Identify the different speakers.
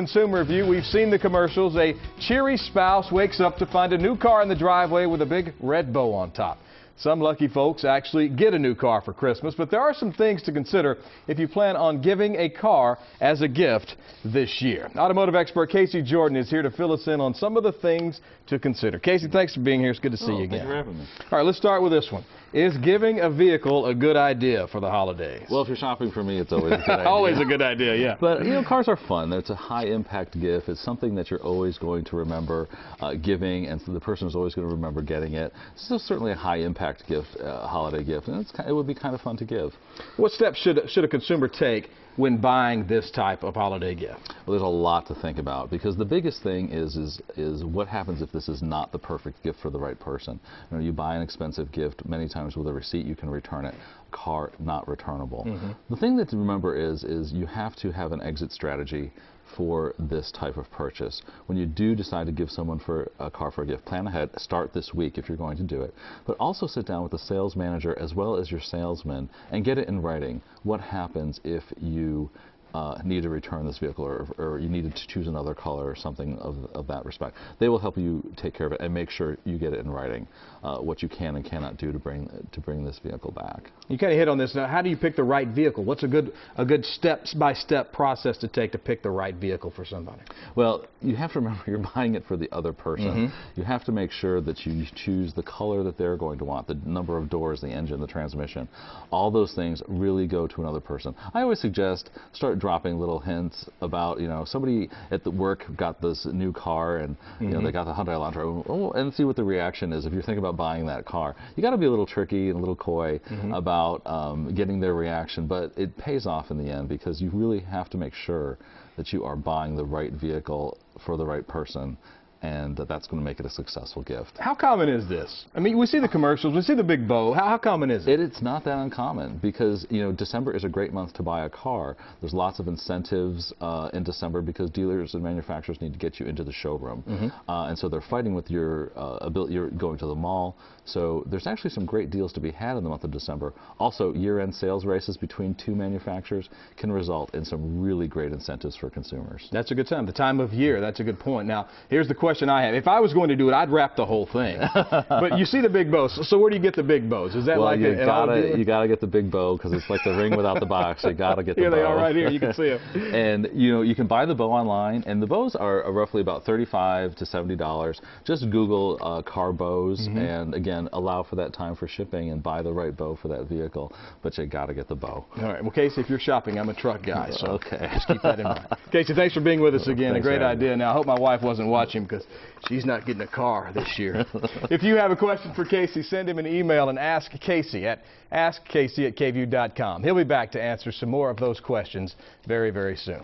Speaker 1: Consumer Review, we've seen the commercials. A cheery spouse wakes up to find a new car in the driveway with a big red bow on top. Some lucky folks actually get a new car for Christmas, but there are some things to consider if you plan on giving a car as a gift this year. Automotive expert Casey Jordan is here to fill us in on some of the things to consider. Casey, thanks for being here. It's good to see you again.
Speaker 2: Thanks for having me.
Speaker 1: All right, let's start with this one. Is giving a vehicle a good idea for the holidays?
Speaker 2: Well, if you're shopping for me, it's always a good idea.
Speaker 1: Always a good idea, yeah.
Speaker 2: But, you know, cars are fun. It's a high-impact gift. It's something that you're always going to remember giving, and so the person is always going to remember getting it. So certainly a high-impact gift, holiday gift, and it would be kind of fun to give.
Speaker 1: What steps should a consumer take when buying this type of holiday gift?
Speaker 2: Well, there's a lot to think about, because the biggest thing is what happens if this is not the perfect gift for the right person. You know, you buy an expensive gift, many times with a receipt you can return it. A car, not returnable. The thing that to remember is you have to have an exit strategy for this type of purchase. When you do decide to give someone for a car for a gift, plan ahead, start this week if you're going to do it, but also sit down with the sales manager as well as your salesman and get it in writing. What happens if you need to return this vehicle, or you needed to choose another color or something of that respect? They will help you take care of it and make sure you get it in writing, what you can and cannot do to bring this vehicle back.
Speaker 1: You kind of hit on this. Now, how do you pick the right vehicle? What's a good step-by-step process to take to pick the right vehicle for somebody?
Speaker 2: Well, you have to remember you're buying it for the other person. You have to make sure that you choose the color that they're going to want, the number of doors, the engine, the transmission. All those things really go to another person. I always suggest start dropping little hints about, you know, somebody at the work got this new car and you know, they got the Hyundai Elantra, and see what the reaction is if you're thinking about buying that car. You got to be a little tricky and a little coy about getting their reaction, but it pays off in the end, because you really have to make sure that you are buying the right vehicle for the right person, and that's going to make it a successful gift. How
Speaker 1: common is this? I mean, we see the commercials, we see the big bow. How common is it?
Speaker 2: It's not that uncommon, because, you know, December is a great month to buy a car. There's lots of incentives in December, because dealers and manufacturers need to get you into the showroom. And so they're fighting with your ability. You're going to the mall. So there's actually some great deals to be had in the month of December. Also, year-end sales races between two manufacturers can result in some really great incentives for consumers.
Speaker 1: That's a good time. The time of year, that's a good point. Now, here's the question I have. If I was going to do it, I'd wrap the whole thing. But you see the big bows. So where do you get the big bows? Is that
Speaker 2: well,
Speaker 1: like
Speaker 2: you gotta get the big bow, because it's like the ring without the box. You gotta get the bow.
Speaker 1: Here they are right here. You can see them.
Speaker 2: And you know, you can buy the bow online, and the bows are roughly about $35 to $70. Just Google car bows, and again, allow for that time for shipping and buy the right bow for that vehicle. But you gotta get the bow. All
Speaker 1: right. Well, Casey, if you're shopping, I'm a truck guy, so
Speaker 2: okay.
Speaker 1: Just keep that in mind. Casey, thanks for being with us again. A great idea. Now, I hope my wife wasn't watching, because she's not getting a car this year. If you have a question for Casey, send him an email and ask Casey at askcasey@kview.com. He'll be back to answer some more of those questions very, very soon.